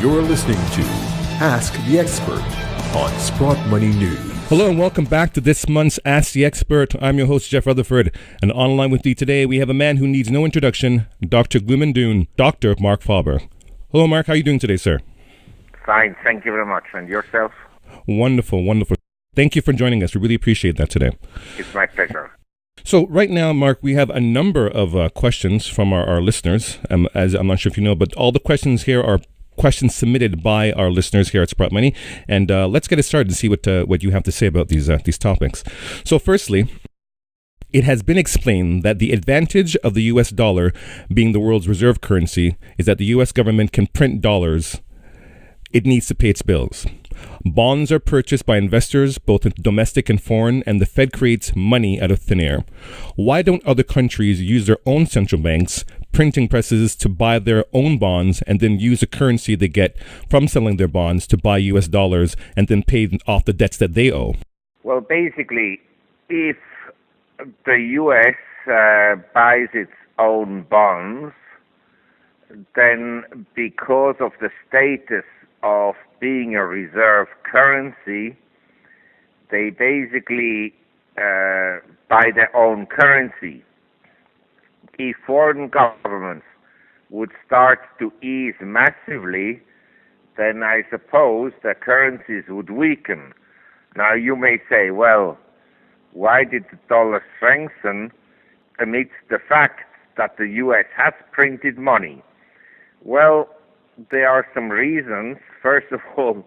You're listening to Ask the Expert on Sprott Money News. Hello and welcome back to this month's Ask the Expert. I'm your host, Jeff Rutherford, and online with me today we have a man who needs no introduction, Dr. Gloom Dr. Marc Faber. Hello, Marc. How are you doing today, sir? Fine. Thank you very much. And yourself? Wonderful, wonderful. Thank you for joining us. We really appreciate that today. It's my pleasure. So right now, Marc, we have a number of questions from our listeners. As I'm not sure if you know, but all the questions here are questions submitted by our listeners here at Sprott Money. And let's get it started and see what you have to say about these topics. So firstly, it has been explained that the advantage of the U.S. dollar being the world's reserve currency is that the U.S. government can print dollars it needs to pay its bills. Bonds are purchased by investors, both domestic and foreign, and the Fed creates money out of thin air. Why don't other countries use their own central banks, printing presses, to buy their own bonds and then use the currency they get from selling their bonds to buy U.S. dollars and then pay off the debts that they owe? Well, basically, if the U.S. buys its own bonds, then because of the status of being a reserve currency, they basically buy their own currency. If foreign governments would start to ease massively, then I suppose the currencies would weaken. Now you may say, well, why did the dollar strengthen amidst the fact that the U.S. has printed money? Well, there are some reasons. First of all,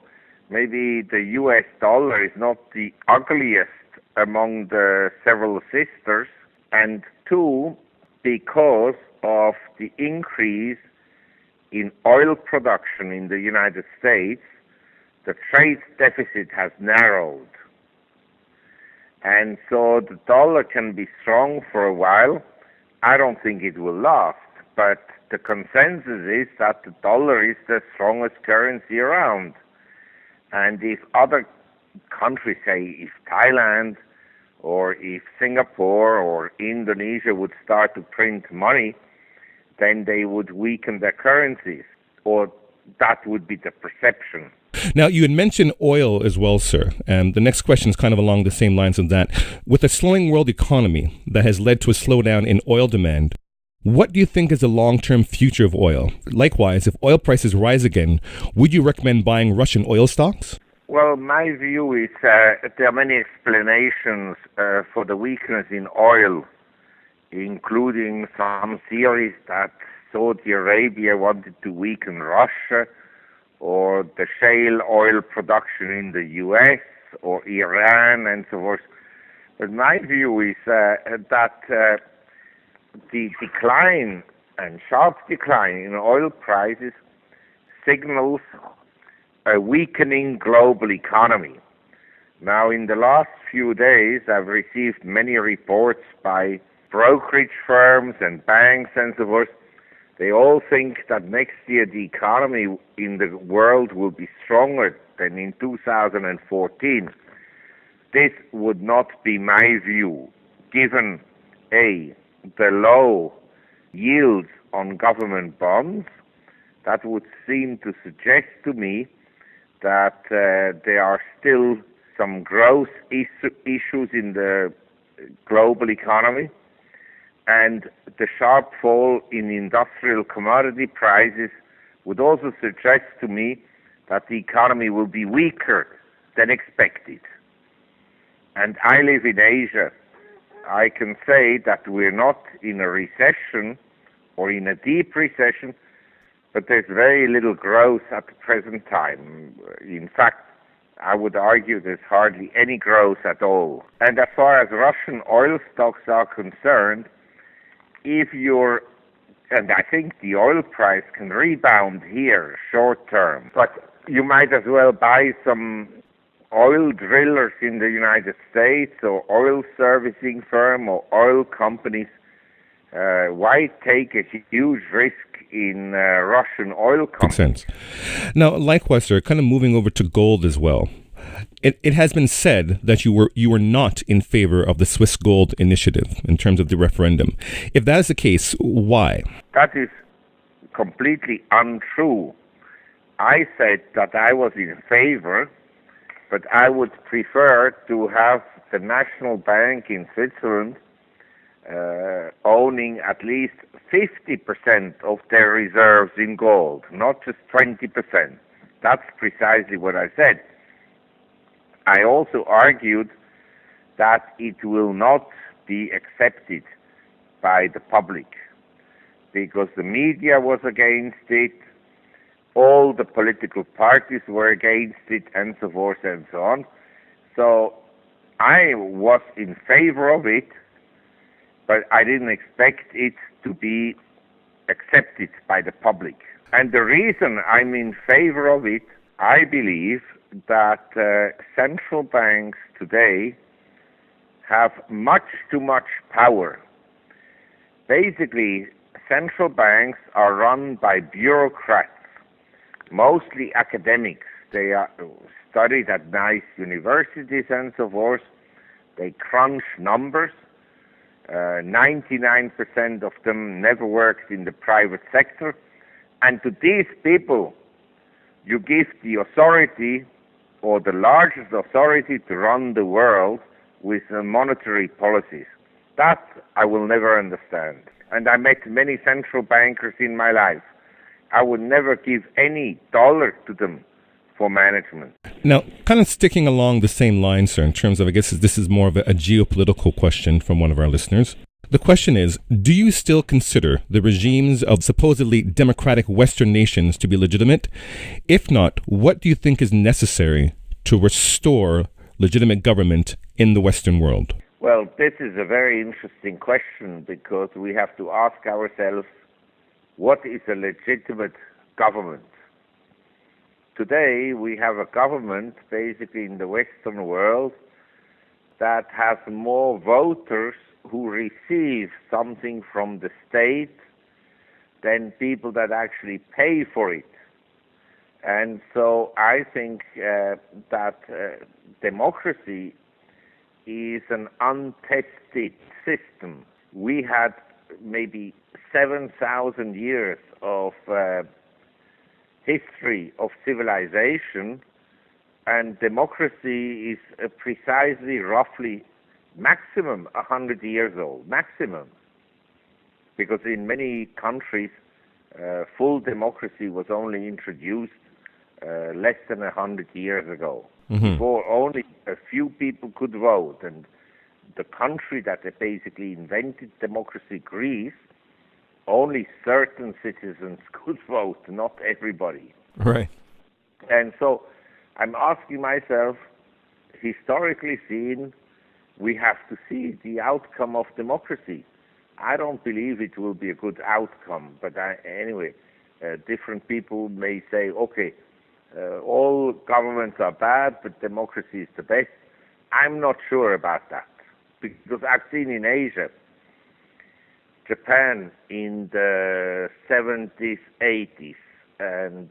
maybe the U.S. dollar is not the ugliest among the several sisters. And two, because of the increase in oil production in the United States, the trade deficit has narrowed. And so the dollar can be strong for a while. I don't think it will last, but the consensus is that the dollar is the strongest currency around. And if other countries, say if Thailand or if Singapore or Indonesia would start to print money, then they would weaken their currencies, or that would be the perception. Now, you had mentioned oil as well, sir, and the next question is kind of along the same lines of that. With a slowing world economy that has led to a slowdown in oil demand, what do you think is the long-term future of oil? Likewise, if oil prices rise again, would you recommend buying Russian oil stocks? Well, my view is there are many explanations for the weakness in oil, including some theories that Saudi Arabia wanted to weaken Russia, or the shale oil production in the U.S., or Iran, and so forth. But my view is that the decline and sharp decline in oil prices signals a weakening global economy. Now, in the last few days, I've received many reports by brokerage firms and banks and so forth. They all think that next year the economy in the world will be stronger than in 2014. This would not be my view, given the low yields on government bonds. That would seem to suggest to me that there are still some growth issues in the global economy, and the sharp fall in industrial commodity prices would also suggest to me that the economy will be weaker than expected. And I live in Asia. I can say that we're not in a recession or in a deep recession, but there's very little growth at the present time. In fact, I would argue there's hardly any growth at all. And as far as Russian oil stocks are concerned, and I think the oil price can rebound here short term, but you might as well buy some oil drillers in the United States, or oil servicing firm, or oil companies. Why take a huge risk in Russian oil companies? Makes sense. Now, likewise, sir, kind of moving over to gold as well. It has been said that you were not in favor of the Swiss gold initiative in terms of the referendum. If that is the case, why? That is completely untrue. I said that I was in favor, but I would prefer to have the National Bank in Switzerland owning at least 50% of their reserves in gold, not just 20%. That's precisely what I said. I also argued that it will not be accepted by the public because the media was against it, all the political parties were against it, and so forth and so on. So I was in favor of it, but I didn't expect it to be accepted by the public. And the reason I'm in favor of it, I believe that central banks today have much too much power. Basically, central banks are run by bureaucrats, mostly academics. They are studied at nice universities and so forth. They crunch numbers. 99% of them never worked in the private sector. And to these people, you give the authority, or the largest authority, to run the world with monetary policies. That I will never understand. And I met many central bankers in my life. I would never give any dollar to them for management. Now, kind of sticking along the same line, sir, in terms of, I guess this is more of a geopolitical question from one of our listeners. The question is, do you still consider the regimes of supposedly democratic Western nations to be legitimate? If not, what do you think is necessary to restore legitimate government in the Western world? Well, this is a very interesting question because we have to ask ourselves, what is a legitimate government? Today, we have a government, basically in the Western world, that has more voters who receive something from the state than people that actually pay for it. And so I think that democracy is an untested system. We had maybe 7,000 years of history of civilization, and democracy is precisely, roughly, maximum 100 years old, maximum. Because in many countries, full democracy was only introduced less than 100 years ago. Mm-hmm. Before, only a few people could vote, and the country that basically invented democracy, Greece, only certain citizens could vote, not everybody. Right. And so I'm asking myself, historically seen, we have to see the outcome of democracy. I don't believe it will be a good outcome, but anyway, different people may say, okay, all governments are bad, but democracy is the best. I'm not sure about that, because I've seen in Asia, Japan in the 70s, 80s, and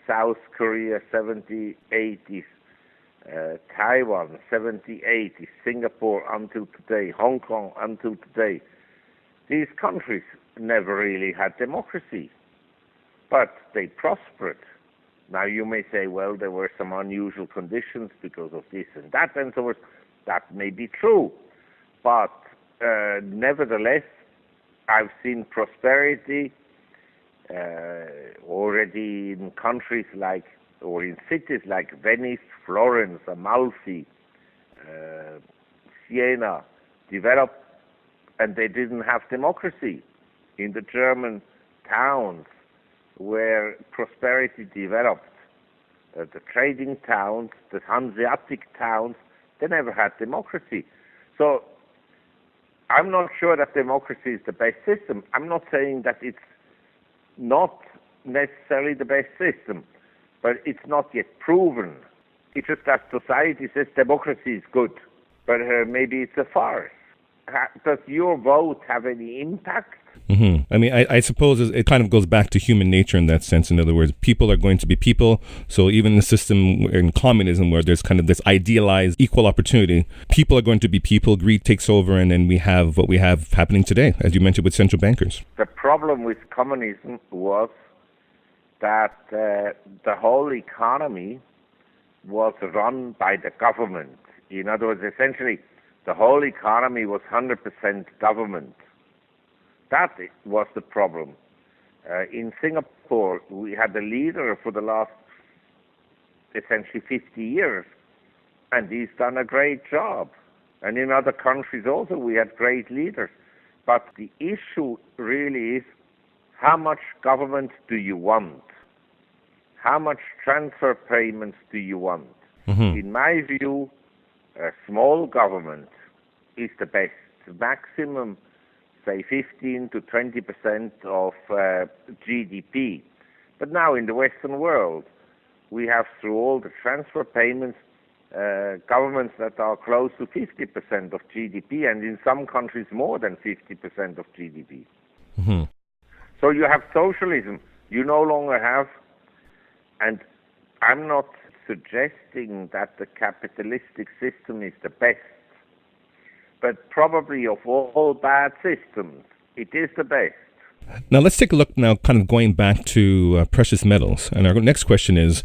South Korea 70s, 80s, Taiwan 70s, 80s, Singapore until today, Hong Kong until today. These countries never really had democracy, but they prospered. Now you may say, well, there were some unusual conditions because of this and that and so forth. That may be true, but nevertheless, I've seen prosperity already in countries like, or in cities like Venice, Florence, Amalfi, Siena, develop, and they didn't have democracy. In the German towns where prosperity developed, the trading towns, the Hanseatic towns, they never had democracy. So I'm not sure that democracy is the best system. I'm not saying that it's not necessarily the best system, but it's not yet proven. It's just that society says democracy is good, but maybe it's a farce. Does your vote have any impact? Mm-hmm. I mean, I suppose it kind of goes back to human nature in that sense. In other words, people are going to be people. So even the system in communism where there's kind of this idealized equal opportunity, people are going to be people. Greed takes over, and then we have what we have happening today, as you mentioned, with central bankers. The problem with communism was that the whole economy was run by the government. In other words, essentially, the whole economy was 100% government. That was the problem. In Singapore, we had a leader for the last, essentially, 50 years, and he's done a great job. And in other countries also, we had great leaders. But the issue really is, how much government do you want? How much transfer payments do you want? Mm-hmm. In my view, small government is the best. Maximum, say, 15 to 20% of GDP. But now in the Western world, we have, through all the transfer payments, governments that are close to 50% of GDP, and in some countries more than 50% of GDP. Mm-hmm. So you have socialism. You no longer have, and I'm not suggesting that the capitalistic system is the best, but probably of all bad systems, it is the best. Now let's take a look now, kind of going back to precious metals. And our next question is,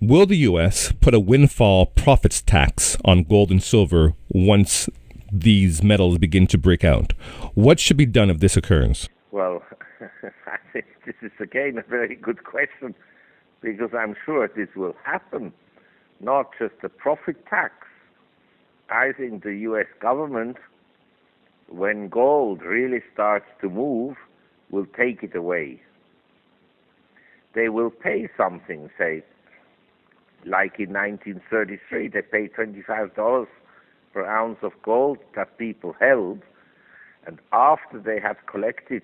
will the U.S. put a windfall profits tax on gold and silver once these metals begin to break out? What should be done if this occurs? Well, I think this is again a very good question, because I'm sure this will happen, not just a profit tax. I think the U.S. government, when gold really starts to move, will take it away. They will pay something, say, like in 1933, they paid $25 per ounce of gold that people held, and after they had collected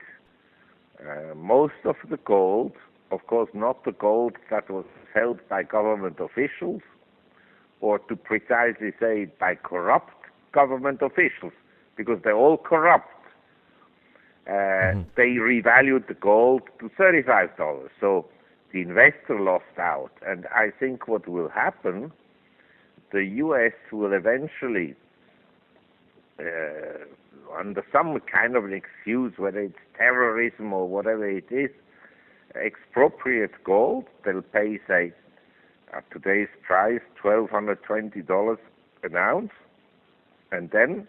most of the gold, of course not the gold that was held by government officials, or to precisely say by corrupt government officials, because they're all corrupt. They revalued the gold to $35. So the investor lost out. And I think what will happen, the U.S. will eventually, under some kind of an excuse, whether it's terrorism or whatever it is, expropriate gold. They'll pay, say, at today's price, $1,220 an ounce, and then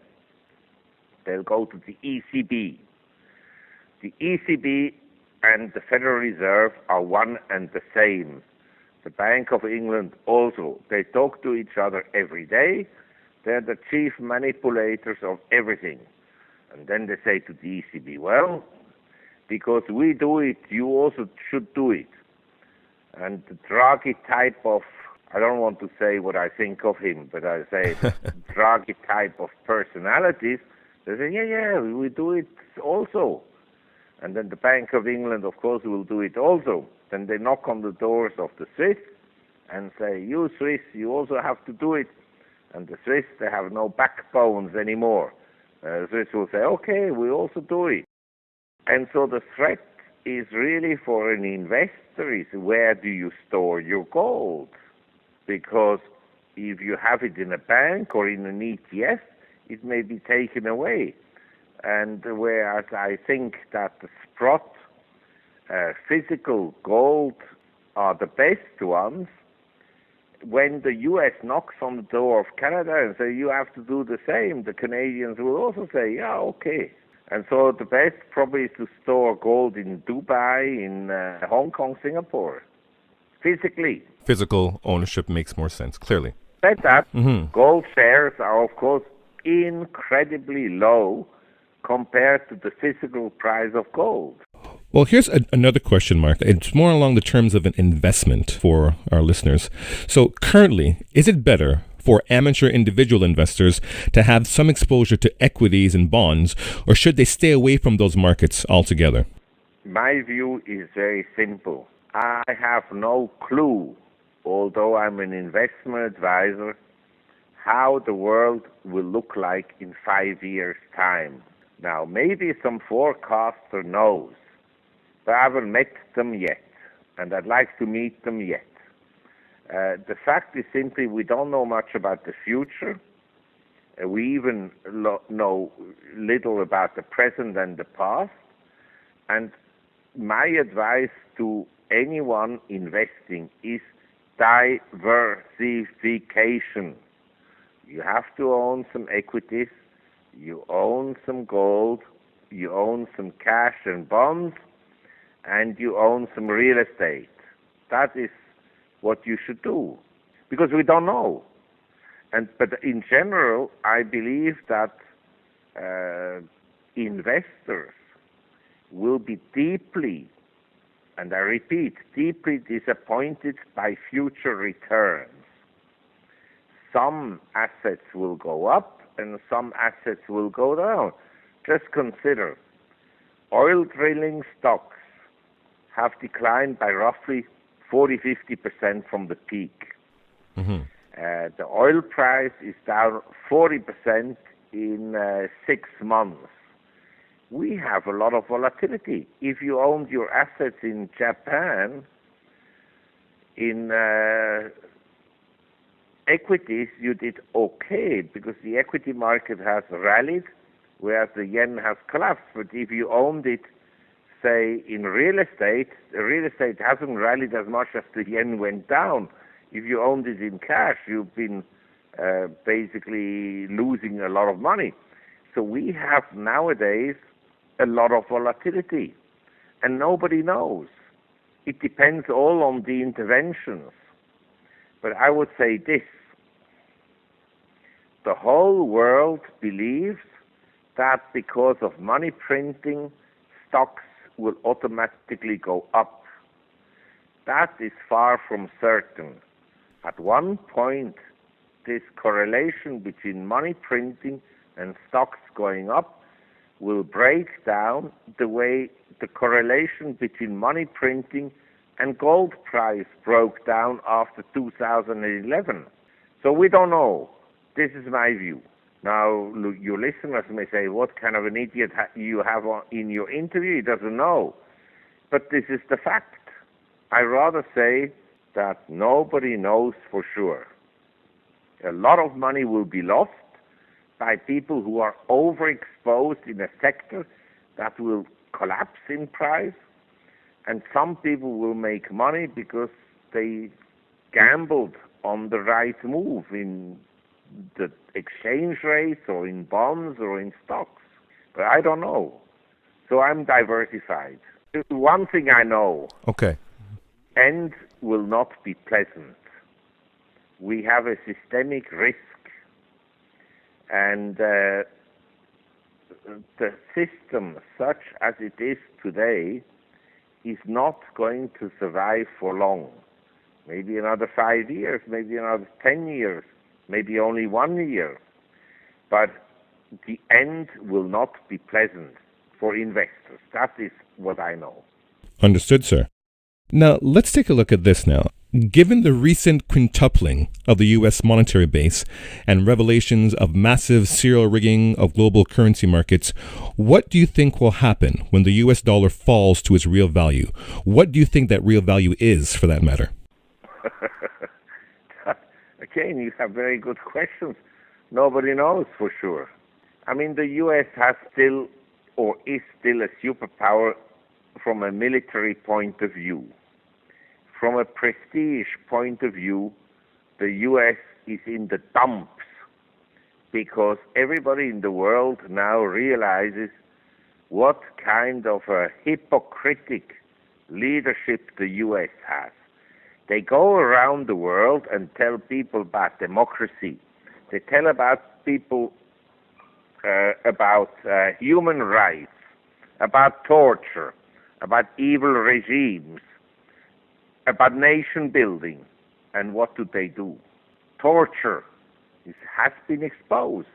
they'll go to the ECB. The ECB and the Federal Reserve are one and the same. The Bank of England also. They talk to each other every day. They're the chief manipulators of everything. And then they say to the ECB, well, because we do it, you also should do it. And the Draghi type of, I don't want to say what I think of him, but I say Draghi type of personalities, they say, yeah, we do it also. And then the Bank of England, of course, will do it also. Then they knock on the doors of the Swiss and say, you Swiss, you also have to do it. And the Swiss, they have no backbones anymore. The Swiss will say, okay, we also do it. And so the threat is really for an investor is, where do you store your gold? Because if you have it in a bank or in an ETF, it may be taken away. And whereas I think that the Sprott physical gold are the best ones, when the U.S. knocks on the door of Canada and say, you have to do the same, the Canadians will also say, yeah, okay. And so the best probably is to store gold in Dubai, in Hong Kong, Singapore, physically. Physical ownership makes more sense, clearly. Said that, gold shares are, of course, incredibly low compared to the physical price of gold. Well, here's another question, Mark. It's more along the terms of an investment for our listeners. So currently, is it better for amateur individual investors to have some exposure to equities and bonds, or should they stay away from those markets altogether? My view is very simple. I have no clue, although I'm an investment advisor, how the world will look like in 5 years' time. Now, maybe some forecaster knows, but I haven't met them yet, and I'd like to meet them yet. The fact is simply we don't know much about the future. We even know little about the present and the past. And my advice to anyone investing is diversification. You have to own some equities, you own some gold, you own some cash and bonds, and you own some real estate. That is what you should do, because we don't know. But in general, I believe that investors will be deeply, and I repeat, deeply disappointed by future returns. Some assets will go up and some assets will go down. Just consider, oil drilling stocks have declined by roughly 40-50% from the peak. Mm-hmm. The oil price is down 40% in 6 months. We have a lot of volatility. If you owned your assets in Japan, in equities, you did okay because the equity market has rallied, whereas the yen has collapsed. But if you owned it, say, in real estate, the real estate hasn't rallied as much as the yen went down. If you owned it in cash, you've been basically losing a lot of money. So we have nowadays a lot of volatility, and nobody knows. It depends all on the interventions. But I would say this: the whole world believes that because of money printing, stocks will automatically go up. That is far from certain. At one point, this correlation between money printing and stocks going up will break down the way the correlation between money printing and gold price broke down after 2011. So we don't know. This is my view. Now, your listeners may say, what kind of an idiot you have in your interview? He doesn't know. But this is the fact. I rather say that nobody knows for sure. A lot of money will be lost by people who are overexposed in a sector that will collapse in price, and some people will make money because they gambled on the right move in the exchange rates or in bonds or in stocks. But I don't know. So I'm diversified. One thing I know. Okay. End will not be pleasant. We have a systemic risk, and the system, such as it is today, is not going to survive for long. Maybe another 5 years, maybe another 10 years, maybe only 1 year. But the end will not be pleasant for investors. That is what I know. Understood, sir. Now, let's take a look at this now. Given the recent quintupling of the U.S. monetary base and revelations of massive serial rigging of global currency markets, what do you think will happen when the U.S. dollar falls to its real value? What do you think that real value is, for that matter? Again, you have very good questions. Nobody knows for sure. I mean, the U.S. has still, or is still, a superpower from a military point of view. From a prestige point of view, the U.S. is in the dumps because everybody in the world now realizes what kind of a hypocritic leadership the U.S. has. They go around the world and tell people about democracy. They tell about people about human rights, about torture, about evil regimes, about nation building. And what do? Torture has been exposed.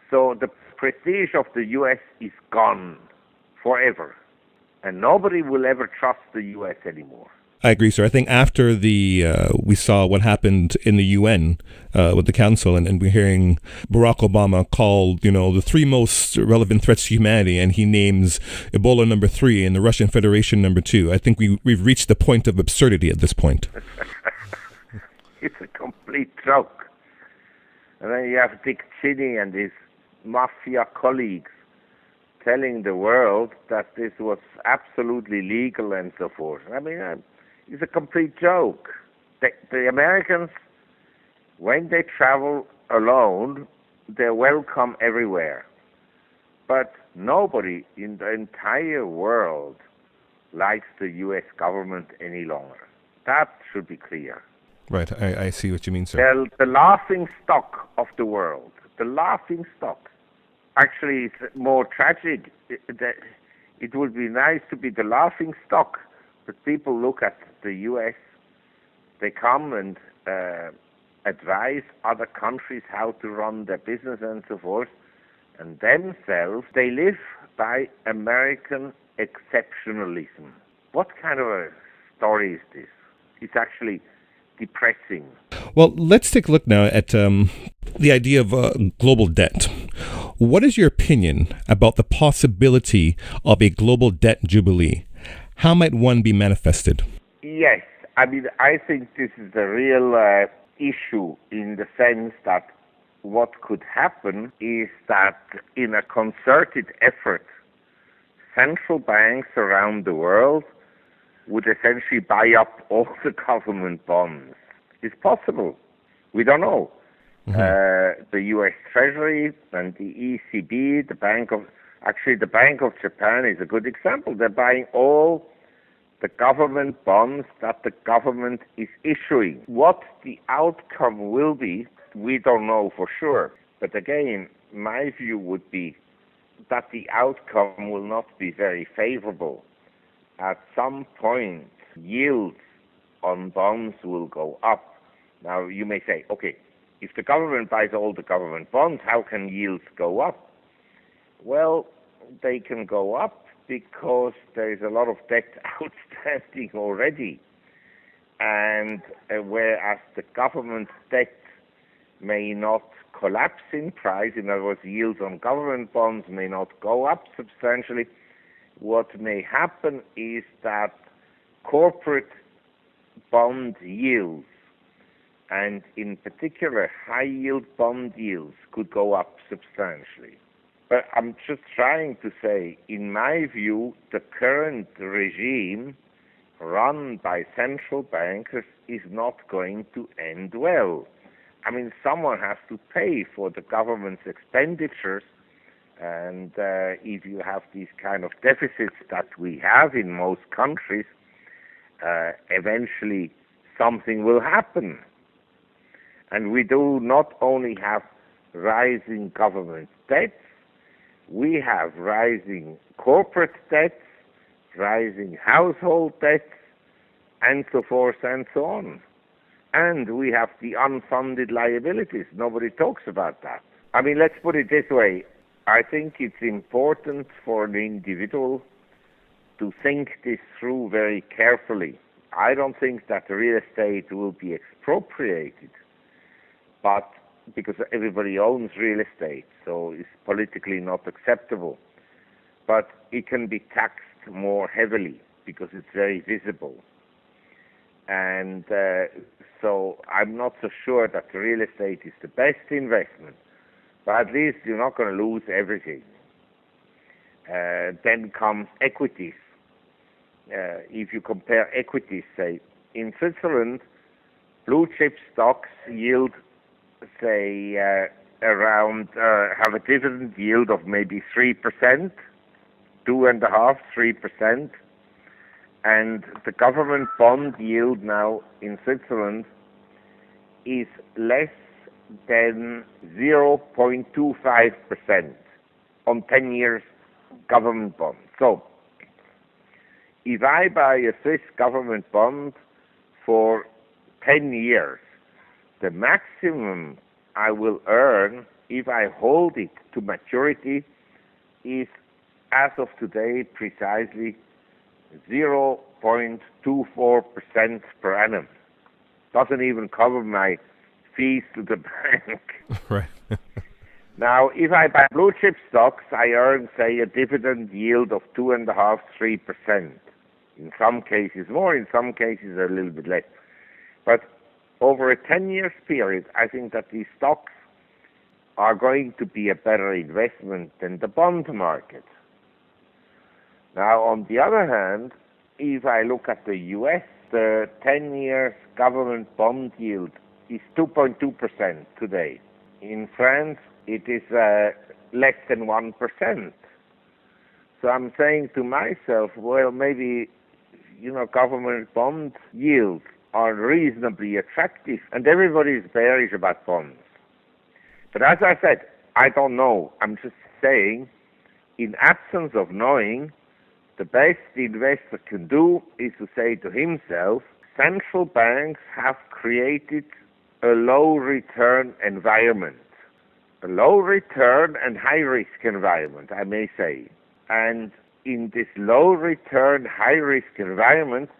So the prestige of the U.S. is gone forever. And nobody will ever trust the U.S. anymore. I agree, sir. I think after we saw what happened in the UN with the council, and we're hearing Barack Obama called, the three most relevant threats to humanity, and he names Ebola number 3 and the Russian Federation number 2. I think we've reached the point of absurdity at this point. It's a complete joke. And then you have Dick Cheney and his mafia colleagues telling the world that this was absolutely legal and so forth. I mean, it's a complete joke. The Americans, when they travel alone, they're welcome everywhere. But nobody in the entire world likes the U.S. government any longer. That should be clear. Right, I see what you mean, sir. They're the laughing stock of the world. The laughing stock. Actually, it's more tragic. It would be nice to be the laughing stock, but people look at the U.S., they come and advise other countries how to run their business and so forth, and themselves, they live by American exceptionalism. What kind of a story is this? It's actually depressing. Well, let's take a look now at the idea of global debt. What is your opinion about the possibility of a global debt jubilee? How might one be manifested? Yes, I mean, I think this is a real issue in the sense that what could happen is that in a concerted effort, central banks around the world would essentially buy up all the government bonds. It's possible. We don't know. The U.S. Treasury and the ECB, the Bank of Japan is a good example. They're buying all the government bonds that the government is issuing. What the outcome will be, we don't know for sure. But again, my view would be that the outcome will not be very favorable. At some point, yields on bonds will go up. Now, you may say, okay, if the government buys all the government bonds, how can yields go up? Well, they can go up because there is a lot of debt outstanding already. And whereas the government debt may not collapse in price, in other words, yields on government bonds may not go up substantially, what may happen is that corporate bond yields, and in particular high-yield bond yields, could go up substantially. But I'm just trying to say, in my view, the current regime run by central bankers is not going to end well. I mean, someone has to pay for the government's expenditures, and if you have these kind of deficits that we have in most countries, eventually something will happen. And we do not only have rising government debts, we have rising corporate debts, rising household debts, and so forth and so on. And we have the unfunded liabilities. Nobody talks about that. I mean, let's put it this way. I think it's important for an individual to think this through very carefully. I don't think that real estate will be expropriated, but because everybody owns real estate, so it's politically not acceptable. But it can be taxed more heavily because it's very visible. And so I'm not so sure that real estate is the best investment, but at least you're not going to lose everything. Then comes equities. If you compare equities, say, in Switzerland, blue chip stocks yield, say, around, have a dividend yield of maybe 3%, 2.5%, 3%. And the government bond yield now in Switzerland is less than 0.25% on 10 years government bond. So, if I buy a Swiss government bond for 10 years, the maximum I will earn if I hold it to maturity is, as of today, precisely 0.24% per annum. Doesn't even cover my fees to the bank. Right. Now, if I buy blue chip stocks, I earn, say, a dividend yield of 2.5%, 3%. In some cases more, in some cases a little bit less. But over a 10-year period, I think that these stocks are going to be a better investment than the bond market. Now, on the other hand, if I look at the U.S., the 10-year government bond yield is 2.2% today. In France, it is less than 1%. So I'm saying to myself, well, maybe, government bond yields are reasonably attractive, and everybody is bearish about bonds. But as I said, I don't know. I'm just saying, in absence of knowing, the best the investor can do is to say to himself, central banks have created a low-return environment. A low-return and high-risk environment, I may say. And in this low-return, high-risk environment,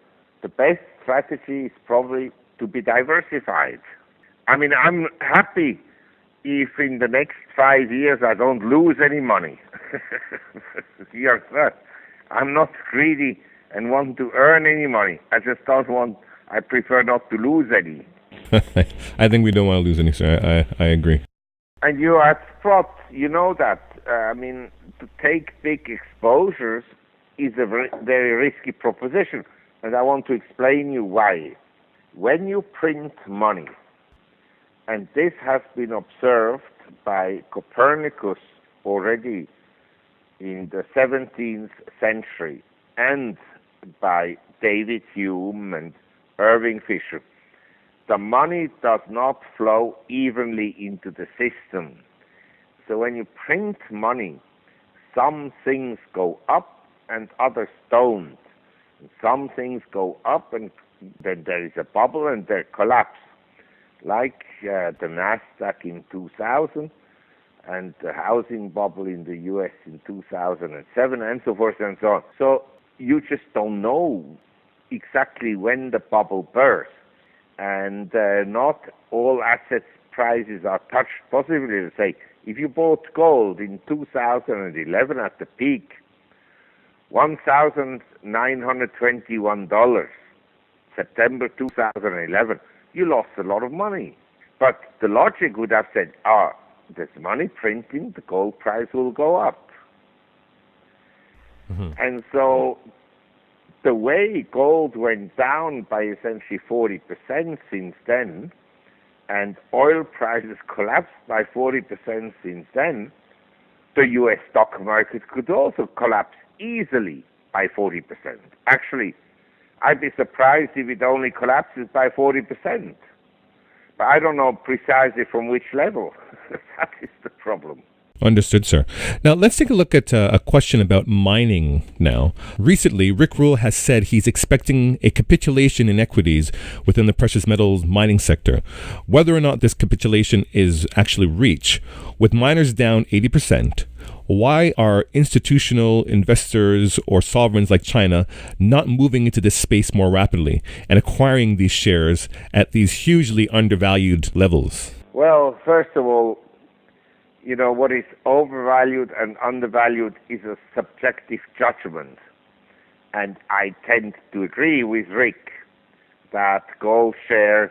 the best strategy is probably to be diversified. I mean, I'm happy if in the next 5 years I don't lose any money. Yes, sir. I'm not greedy and want to earn any money. I prefer not to lose any. I think we don't want to lose any, sir. I agree. And you at Sprott, you know that. To take big exposures is a very risky proposition. And I want to explain you why. When you print money, and this has been observed by Copernicus already in the 17th century, and by David Hume and Irving Fisher, the money does not flow evenly into the system. So when you print money, some things go up and others don't. Some things go up and then there is a bubble and they collapse, like the Nasdaq in 2000 and the housing bubble in the US in 2007 and so forth and so on. So you just don't know exactly when the bubble bursts, and not all asset prices are touched. Possibly to say, if you bought gold in 2011 at the peak, $1,921, September 2011, you lost a lot of money. But the logic would have said, there's money printing, the gold price will go up. Mm-hmm. And so the way gold went down by essentially 40% since then, and oil prices collapsed by 40% since then, the U.S. stock market could also collapse easily by 40%. Actually, I'd be surprised if it only collapses by 40%. But I don't know precisely from which level. That is the problem. Understood, sir. Now, let's take a look at a question about mining now. Recently, Rick Rule has said he's expecting a capitulation in equities within the precious metals mining sector. Whether or not this capitulation is actually reached, with miners down 80%, why are institutional investors or sovereigns like China not moving into this space more rapidly and acquiring these shares at these hugely undervalued levels? Well, first of all, what is overvalued and undervalued is a subjective judgment. And I tend to agree with Rick that gold shares,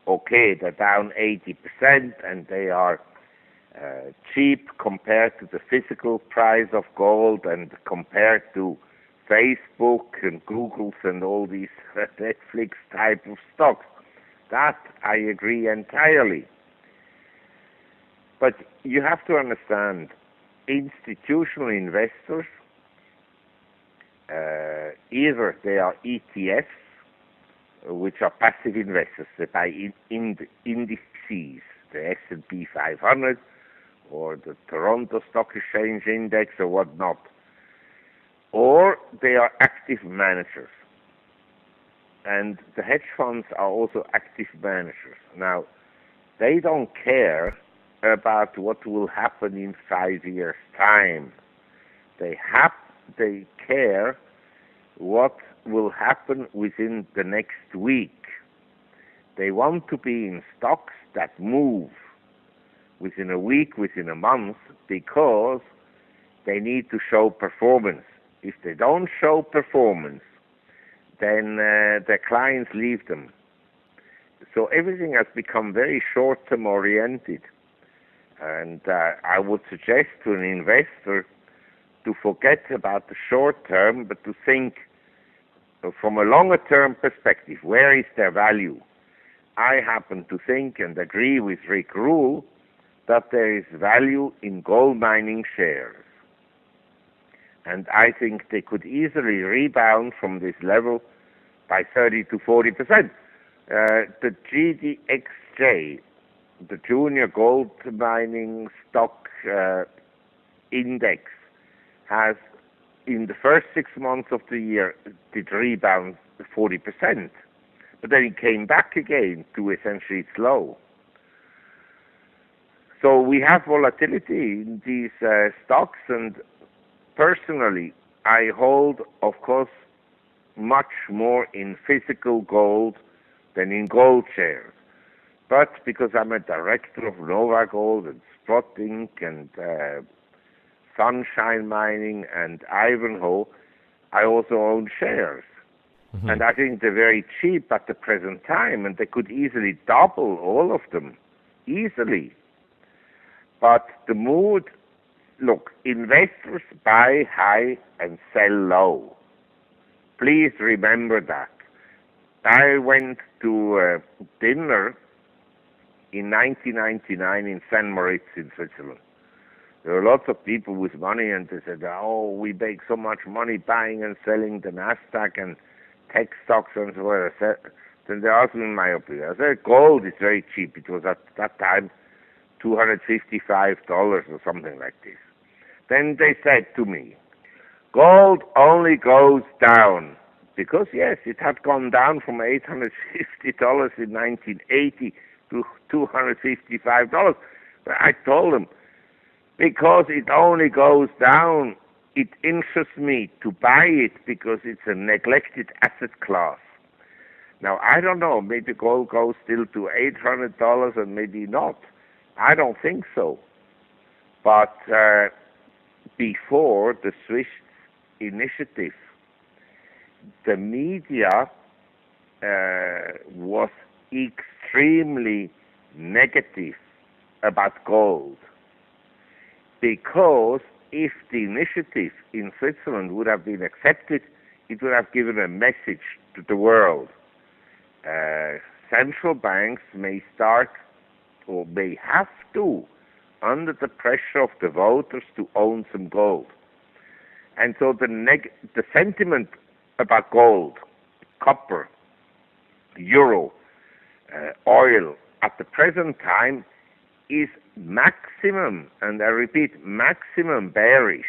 they're down 80% and they are cheap compared to the physical price of gold and compared to Facebook and Google's and all these Netflix type of stocks. That I agree entirely. But you have to understand, institutional investors, either they are ETFs, which are passive investors, they buy indices, the S&P 500 or the Toronto Stock Exchange Index or whatnot, or they are active managers. And the hedge funds are also active managers. Now, they don't care about what will happen in 5 years' time. They care what will happen within the next week. They want to be in stocks that move within a week, within a month, because they need to show performance. If they don't show performance, then their clients leave them. So everything has become very short-term oriented. And I would suggest to an investor to forget about the short term, but to think from a longer term perspective, where is their value? I happen to think and agree with Rick Rule that there is value in gold mining shares. And I think they could easily rebound from this level by 30 to 40%. The GDXJ, the Junior Gold Mining Stock Index, has in the first 6 months of the year did rebound 40%, but then it came back again to essentially its low. So we have volatility in these stocks, and personally, I hold, of course, much more in physical gold than in gold shares. But because I'm a director of Nova Gold and Sprott Inc. and Sunshine Mining and Ivanhoe, I also own shares. Mm-hmm. And I think they're very cheap at the present time, and they could easily double, all of them, easily. But the mood, look, investors buy high and sell low. Please remember that. I went to dinner in 1999 in St. Moritz in Switzerland. There were lots of people with money, and they said, oh, we make so much money buying and selling the Nasdaq and tech stocks and so on. Then they asked me my opinion. I said, gold is very cheap. It was at that time $255 or something like this. Then they said to me, gold only goes down. Because, yes, it had gone down from $850 in 1980 to $255. But I told them, because it only goes down, it interests me to buy it because it's a neglected asset class. Now, I don't know, maybe gold goes still to $800 and maybe not. I don't think so. But before the Swiss initiative, the media was extremely negative about gold, because if the initiative in Switzerland would have been accepted, it would have given a message to the world. Central banks may start, or may have to, under the pressure of the voters, to own some gold. And so the sentiment about gold, copper, euro, oil, at the present time is maximum, and I repeat, maximum bearish.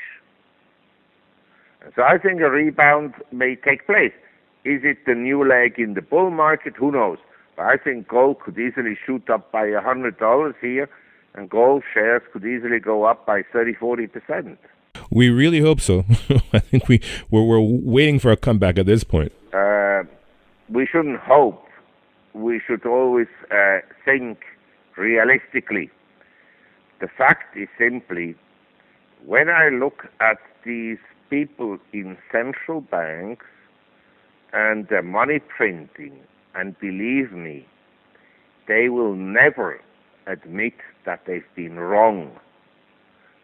And so I think a rebound may take place. Is it the new leg in the bull market? Who knows? But I think gold could easily shoot up by $100 here, and gold shares could easily go up by 30-40%. We really hope so. I think we're waiting for a comeback at this point. We shouldn't hope. We should always think realistically. The fact is simply, when I look at these people in central banks and their money printing, and believe me, they will never admit that they've been wrong.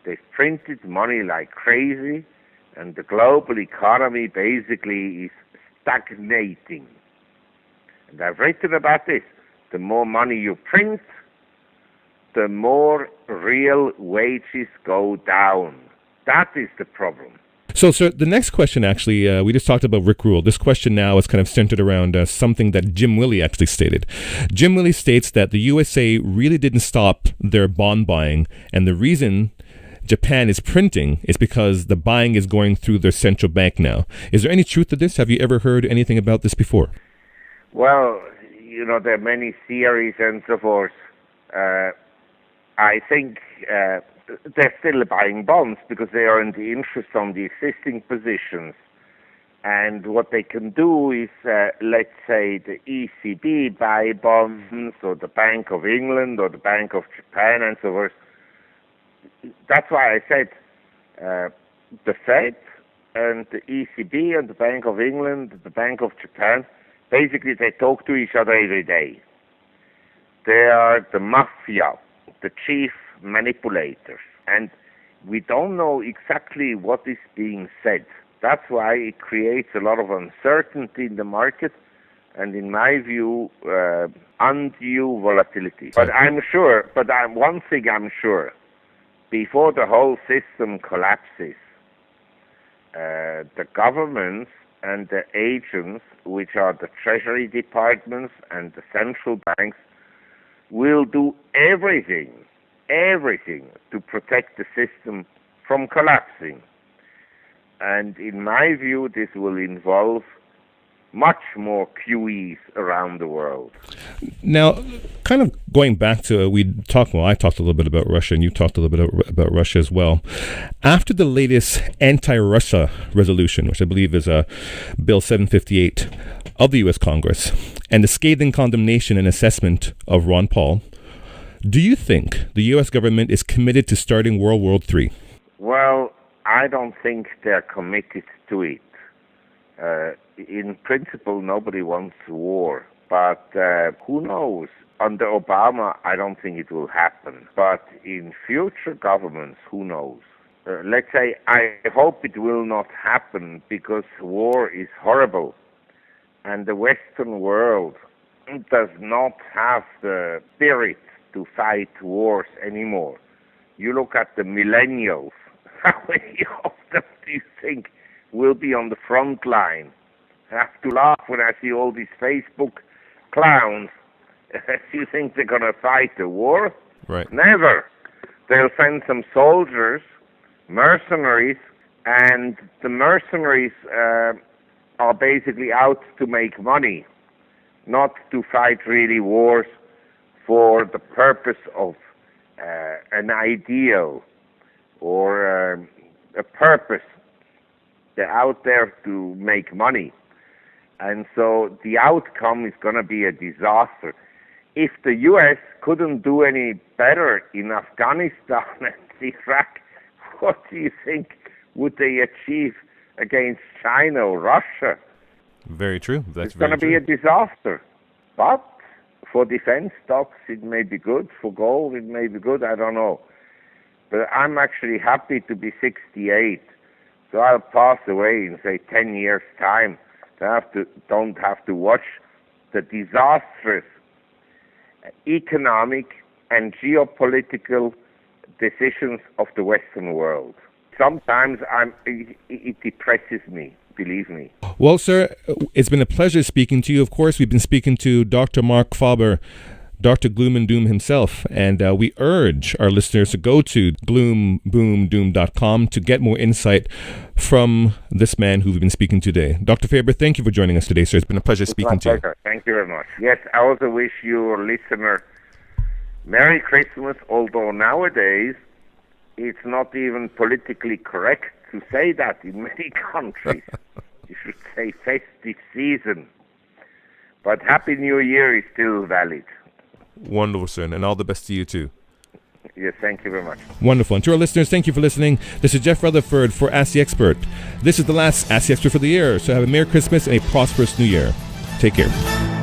They've printed money like crazy, and the global economy basically is stagnating. And I've written about this. The more money you print, the more real wages go down. That is the problem. So, sir, the next question, actually, we just talked about Rick Rule. This question now is kind of centered around something that Jim Willey actually stated. Jim Willey states that the USA really didn't stop their bond buying, and the reason Japan is printing is because the buying is going through their central bank now. Is there any truth to this? Have you ever heard anything about this before? Well, there are many theories and so forth. I think they're still buying bonds because they are in the interest on the existing positions. And what they can do is, let's say, the ECB buy bonds, or the Bank of England, or the Bank of Japan, and so forth. That's why I said the Fed and the ECB and the Bank of England, the Bank of Japan, basically they talk to each other every day. They are the mafia, the chief manipulators. And We don't know exactly what is being said. That's why it creates a lot of uncertainty in the market, and in my view, undue volatility. But one thing I'm sure, before the whole system collapses, the governments and the agents, which are the treasury departments and the central banks, will do everything to protect the system from collapsing. And in my view, this will involve much more QEs around the world. Now, kind of going back to, I talked a little bit about Russia, and you talked a little bit about Russia as well. After the latest anti-Russia resolution, which I believe is Bill 758 of the U.S. Congress, and the scathing condemnation and assessment of Ron Paul, do you think the U.S. government is committed to starting World War III? Well, I don't think they're committed to it. In principle, nobody wants war, but who knows? Under Obama, I don't think it will happen. But in future governments, who knows? Let's say, I hope it will not happen because war is horrible, and the Western world does not have the spirit to fight wars anymore. You look at the millennials, how many of them do you think will be on the front line? I have to laugh when I see all these Facebook clowns. Do you think they're going to fight the war? Right. Never. They'll send some soldiers, mercenaries, and the mercenaries are basically out to make money, not to fight really wars for the purpose of an ideal or a purpose. They're out there to make money. And so the outcome is going to be a disaster. If the U.S. couldn't do any better in Afghanistan and Iraq, what do you think would they achieve against China or Russia? Very true. It's going to be a disaster. But for defense stocks, it may be good. For gold, it may be good. I don't know. But I'm actually happy to be 68. So I'll pass away in, say, 10 years' time. Don't have to watch the disastrous economic and geopolitical decisions of the Western world. Sometimes it depresses me, believe me. Well, sir, it's been a pleasure speaking to you. Of course, we've been speaking to Dr. Marc Faber, Dr. Gloom and Doom himself, and we urge our listeners to go to gloomboomdoom.com to get more insight from this man who we've been speaking to today. Dr. Faber, thank you for joining us today, sir. It's been a pleasure speaking to you. Thank you very much. Yes, I also wish your listener Merry Christmas, although nowadays it's not even politically correct to say that in many countries. You should say festive season. But Happy New Year is still valid. Wonderful, sir, and all the best to you too. Yes, thank you very much. Wonderful. And to our listeners, thank you for listening. This is Jeff Rutherford for Ask the Expert. This is the last Ask the Expert for the year, so have a Merry Christmas and a prosperous New Year. Take care.